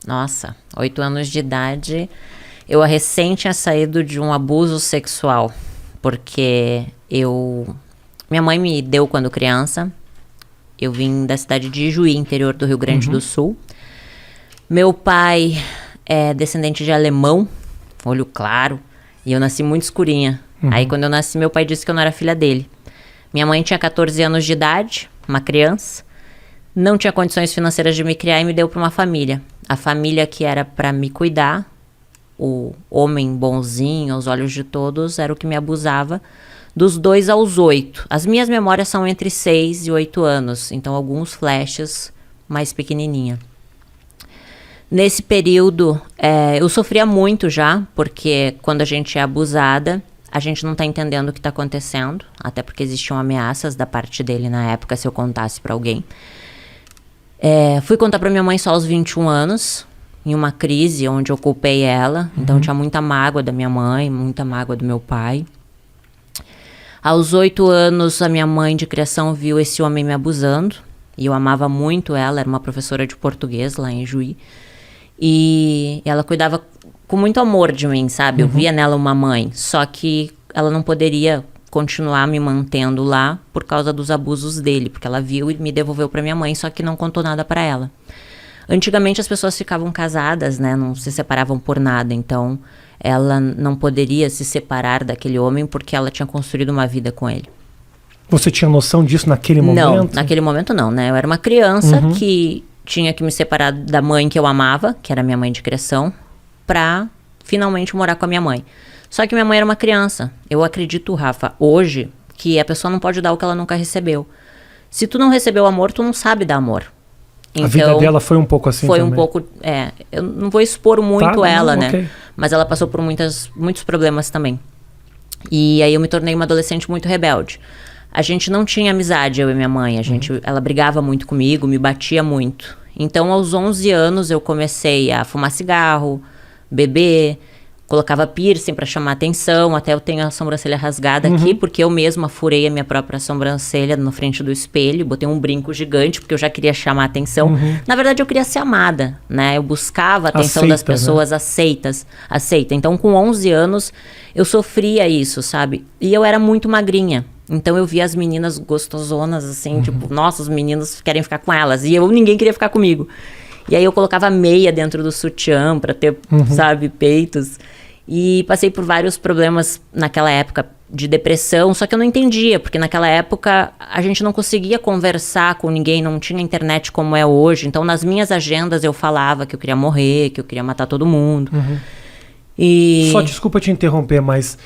Nossa, 8 anos de idade, eu recém tinha saído de um abuso sexual, porque minha mãe me deu quando criança, eu vim da cidade de Ijuí, interior do Rio Grande do Sul. Meu pai é descendente de alemão, olho claro, e eu nasci muito escurinha. Aí quando eu nasci, meu pai disse que eu não era filha dele. Minha mãe tinha 14 anos de idade, uma criança, não tinha condições financeiras de me criar e me deu para uma família. A família que era para me cuidar, o homem bonzinho, aos olhos de todos, era o que me abusava, dos 2 aos 8. As minhas memórias são entre 6 e 8 anos, então alguns flashes mais pequenininha. Nesse período, eu sofria muito já, porque quando a gente é abusada, a gente não está entendendo o que está acontecendo, até porque existiam ameaças da parte dele na época, se eu contasse para alguém. Fui contar para minha mãe só aos 21 anos, em uma crise onde eu culpei ela. Então tinha muita mágoa da minha mãe, muita mágoa do meu pai. Aos 8 anos, a minha mãe de criação viu esse homem me abusando. E eu amava muito ela, era uma professora de português lá em Juí. E ela cuidava com muito amor de mim, sabe? Eu via nela uma mãe, só que ela não poderia continuar me mantendo lá por causa dos abusos dele, porque ela viu e me devolveu para minha mãe, só que não contou nada para ela. Antigamente as pessoas ficavam casadas, né? Não se separavam por nada, então ela não poderia se separar daquele homem porque ela tinha construído uma vida com ele. Você tinha noção disso naquele momento? Não, naquele momento não, né? Eu era uma criança que tinha que me separar da mãe que eu amava, que era minha mãe de criação, pra finalmente morar com a minha mãe. Só que minha mãe era uma criança. Eu acredito, Rafa, hoje, que a pessoa não pode dar o que ela nunca recebeu. Se tu não recebeu amor, tu não sabe dar amor. Então, a vida dela foi um pouco assim foi também? Um pouco, eu não vou expor muito ela, né? Okay. Mas ela passou por muitos problemas também. E aí eu me tornei uma adolescente muito rebelde. A gente não tinha amizade, eu e minha mãe. Ela brigava muito comigo, me batia muito. Então, aos 11 anos, eu comecei a fumar cigarro, beber, colocava piercing para chamar atenção. Até eu tenho a sobrancelha rasgada aqui, porque eu mesma furei a minha própria sobrancelha na frente do espelho. Botei um brinco gigante, porque eu já queria chamar atenção. Na verdade, eu queria ser amada, né? Eu buscava a atenção das pessoas, né? Aceita. Então, com 11 anos, eu sofria isso, sabe? E eu era muito magrinha. Então eu via as meninas gostosonas, assim, tipo, nossa, os meninos querem ficar com elas. E ninguém queria ficar comigo. E aí eu colocava meia dentro do sutiã pra ter, sabe, peitos. E passei por vários problemas naquela época de depressão, só que eu não entendia, porque naquela época a gente não conseguia conversar com ninguém, não tinha internet como é hoje. Então nas minhas agendas eu falava que eu queria morrer, que eu queria matar todo mundo. E... Só desculpa te interromper, mas...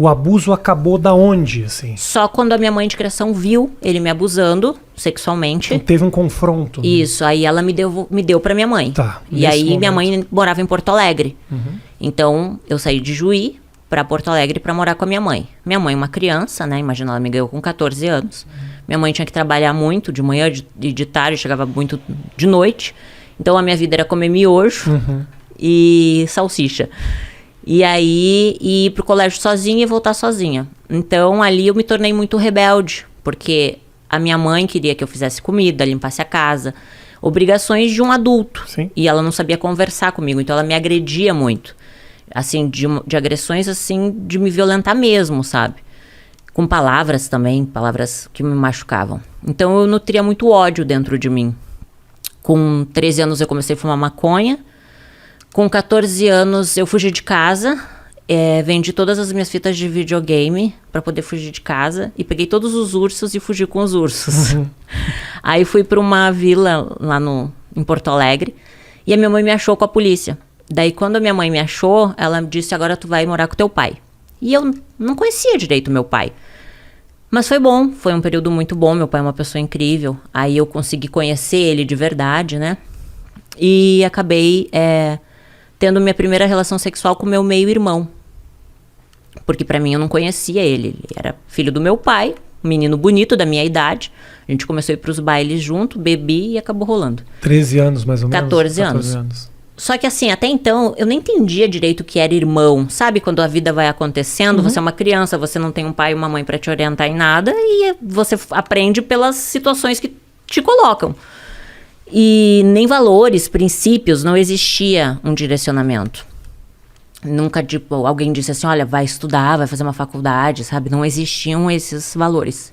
o abuso acabou da onde, assim? Só quando a minha mãe de criação viu ele me abusando sexualmente. Então teve um confronto. Isso, aí ela me deu pra minha mãe. Tá. E aí minha mãe morava em Porto Alegre. Então eu saí de Juí pra Porto Alegre pra morar com a minha mãe. Minha mãe, uma criança, né? Imagina, ela me ganhou com 14 anos. Minha mãe tinha que trabalhar muito, de manhã e de tarde, chegava muito de noite. Então a minha vida era comer miojo e salsicha. E aí, ir pro colégio sozinha e voltar sozinha. Então, ali eu me tornei muito rebelde. Porque a minha mãe queria que eu fizesse comida, limpasse a casa. Obrigações de um adulto. Sim. E ela não sabia conversar comigo. Então, ela me agredia muito. Assim, de agressões, assim, de me violentar mesmo, sabe? Com palavras também, palavras que me machucavam. Então, eu nutria muito ódio dentro de mim. Com 13 anos, eu comecei a fumar maconha. Com 14 anos, eu fugi de casa, vendi todas as minhas fitas de videogame para poder fugir de casa e peguei todos os ursos e fugi com os ursos. Aí fui para uma vila lá em Porto Alegre e a minha mãe me achou com a polícia. Daí, quando a minha mãe me achou, ela me disse, agora tu vai morar com teu pai. E eu não conhecia direito meu pai. Mas foi bom, foi um período muito bom, meu pai é uma pessoa incrível. Aí eu consegui conhecer ele de verdade, né? E acabei... tendo minha primeira relação sexual com meu meio-irmão. Porque pra mim eu não conhecia ele. Ele era filho do meu pai, um menino bonito da minha idade. A gente começou a ir pros bailes junto, bebi e acabou rolando. 13 anos mais ou menos? 14 anos. Só que assim, até então, eu nem entendia direito o que era irmão. Sabe quando a vida vai acontecendo, você é uma criança, você não tem um pai e uma mãe pra te orientar em nada. E você aprende pelas situações que te colocam. E nem valores, princípios, não existia um direcionamento. Nunca, tipo, alguém disse assim, olha, vai estudar, vai fazer uma faculdade, sabe? Não existiam esses valores.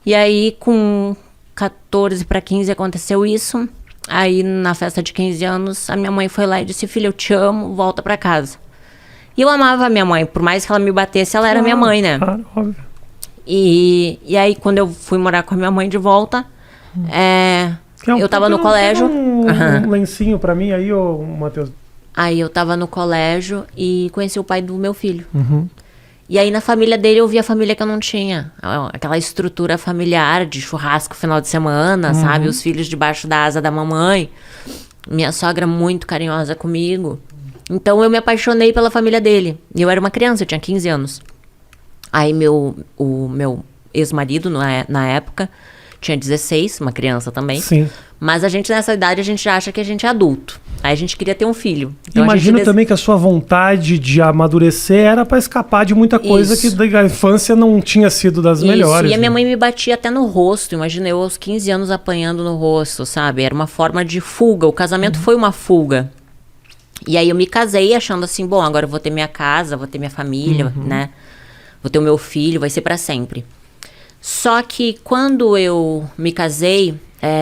E aí, com 14 para 15 aconteceu isso. Aí, na festa de 15 anos, a minha mãe foi lá e disse, filha, eu te amo, volta pra casa. E eu amava a minha mãe, por mais que ela me batesse, ela era minha mãe, né? Claro, óbvio. E aí, quando eu fui morar com a minha mãe de volta, eu tava no colégio. Um lencinho pra mim aí, ô Matheus. Aí eu tava no colégio e conheci o pai do meu filho. Uhum. E aí na família dele eu vi a família que eu não tinha. Aquela estrutura familiar de churrasco final de semana, sabe? Os filhos debaixo da asa da mamãe. Minha sogra muito carinhosa comigo. Então eu me apaixonei pela família dele. E eu era uma criança, eu tinha 15 anos. Aí o meu ex-marido, na época, tinha 16, uma criança também. Sim. Mas a gente, nessa idade, a gente já acha que a gente é adulto. Aí a gente queria ter um filho. Então, imagino também que a sua vontade de amadurecer era para escapar de muita coisa que da infância não tinha sido das melhores. E a minha mãe me batia até no rosto. Imagina eu aos 15 anos apanhando no rosto, sabe? Era uma forma de fuga. O casamento foi uma fuga. E aí eu me casei achando assim, bom, agora eu vou ter minha casa, vou ter minha família, né? Vou ter o meu filho, vai ser para sempre. Só que quando eu me casei,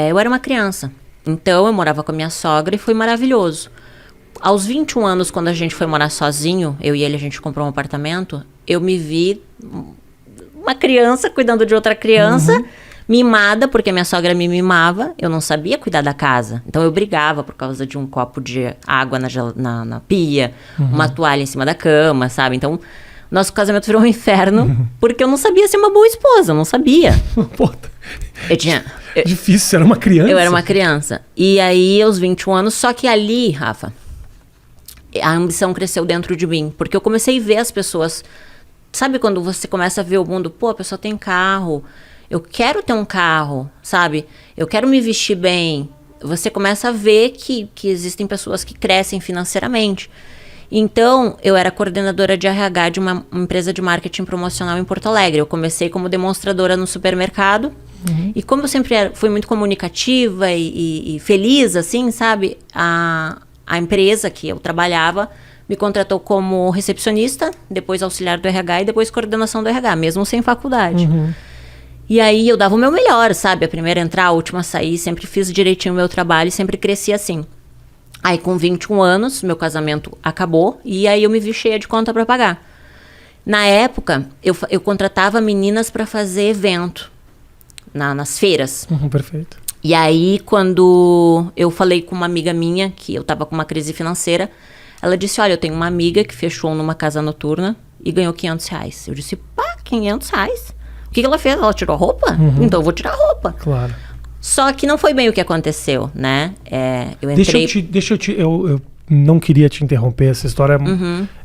eu era uma criança. Então eu morava com a minha sogra e foi maravilhoso. Aos 21 anos, quando a gente foi morar sozinho, eu e ele, a gente comprou um apartamento, eu me vi uma criança cuidando de outra criança, mimada, porque a minha sogra me mimava, eu não sabia cuidar da casa. Então eu brigava por causa de um copo de água na pia, uma toalha em cima da cama, sabe? Então nosso casamento virou um inferno, porque eu não sabia ser uma boa esposa, eu não sabia. Difícil, era uma criança. Eu era uma criança. E aí, aos 21 anos, só que ali, Rafa, a ambição cresceu dentro de mim. Porque eu comecei a ver as pessoas... Sabe quando você começa a ver o mundo? Pô, a pessoa tem carro. Eu quero ter um carro, sabe? Eu quero me vestir bem. Você começa a ver que existem pessoas que crescem financeiramente. Então, eu era coordenadora de RH de uma empresa de marketing promocional em Porto Alegre. Eu comecei como demonstradora no supermercado. E como eu sempre fui muito comunicativa e feliz, assim, sabe? A empresa que eu trabalhava me contratou como recepcionista, depois auxiliar do RH e depois coordenação do RH, mesmo sem faculdade. E aí eu dava o meu melhor, sabe? A primeira a entrar, a última a sair, sempre fiz direitinho o meu trabalho e sempre cresci assim. Aí com 21 anos, meu casamento acabou e aí eu me vi cheia de conta para pagar. Na época, eu contratava meninas para fazer evento nas feiras. Perfeito. E aí, quando eu falei com uma amiga minha, que eu tava com uma crise financeira, ela disse, olha, eu tenho uma amiga que fechou numa casa noturna e ganhou R$500. Eu disse, pá, R$500? O que ela fez? Ela tirou roupa? Então eu vou tirar roupa. Claro. Só que não foi bem o que aconteceu, né? Eu entrei... Eu não queria te interromper, essa história,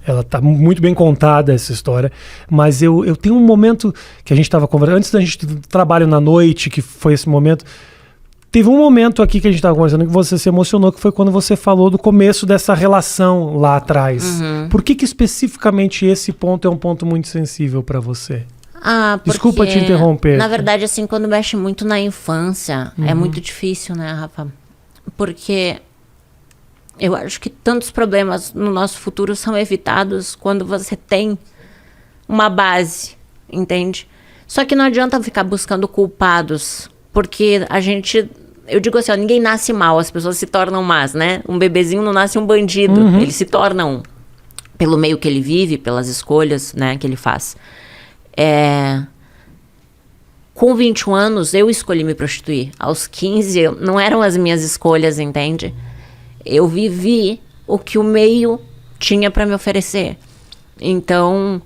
ela tá muito bem contada, essa história, mas eu tenho um momento que a gente estava conversando, antes da gente trabalho na noite, que foi esse momento, teve um momento aqui que a gente estava conversando que você se emocionou, que foi quando você falou do começo dessa relação lá atrás. Por que especificamente esse ponto é um ponto muito sensível para você? Porque, desculpa te interromper. Na verdade, assim, quando mexe muito na infância, é muito difícil, né, Rafa? Porque eu acho que tantos problemas no nosso futuro são evitados quando você tem uma base, entende? Só que não adianta ficar buscando culpados, porque eu digo assim, ó, ninguém nasce mal, as pessoas se tornam más, né? Um bebezinho não nasce um bandido, ele se torna um, pelo meio que ele vive, pelas escolhas, né, que ele faz. Com 21 anos, eu escolhi me prostituir. Aos 15, não eram as minhas escolhas, entende? Eu vivi o que o meio tinha para me oferecer. Então,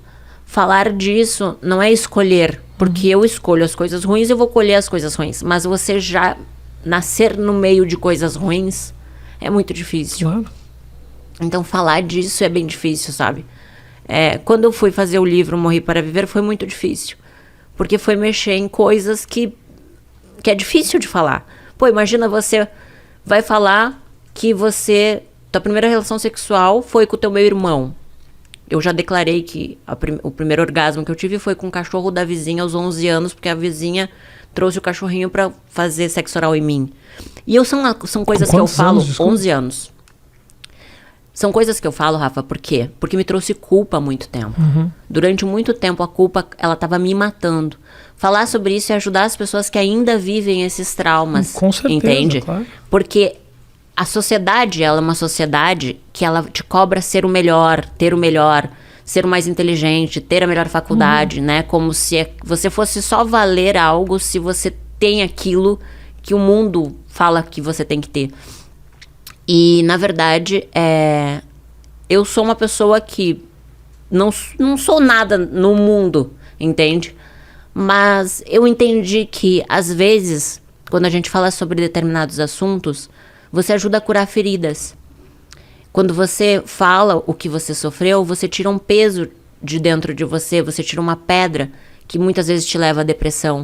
falar disso não é escolher, porque eu escolho as coisas ruins, eu vou colher as coisas ruins. Mas você já nascer no meio de coisas ruins é muito difícil. Claro. Então, falar disso é bem difícil, sabe? Quando eu fui fazer o livro Morri para Viver, foi muito difícil. Porque foi mexer em coisas que é difícil de falar. Pô, imagina você vai falar que tua primeira relação sexual foi com o teu meu irmão. Eu já declarei que o primeiro orgasmo que eu tive foi com o cachorro da vizinha aos 11 anos, porque a vizinha trouxe o cachorrinho pra fazer sexo oral em mim. E são coisas que eu falo, 11 anos. São coisas que eu falo, Rafa, por quê? Porque me trouxe culpa há muito tempo. Durante muito tempo, a culpa, ela tava me matando. Falar sobre isso e ajudar as pessoas que ainda vivem esses traumas. Com certeza, entende? claro. Porque a sociedade, ela é uma sociedade que ela te cobra ser o melhor, ter o melhor, ser o mais inteligente, ter a melhor faculdade, né? Como se você fosse só valer algo se você tem aquilo que o mundo fala que você tem que ter. E, na verdade, eu sou uma pessoa que não sou nada no mundo, entende? Mas eu entendi que, às vezes, quando a gente fala sobre determinados assuntos, você ajuda a curar feridas. Quando você fala o que você sofreu, você tira um peso de dentro de você, você tira uma pedra que muitas vezes te leva à depressão.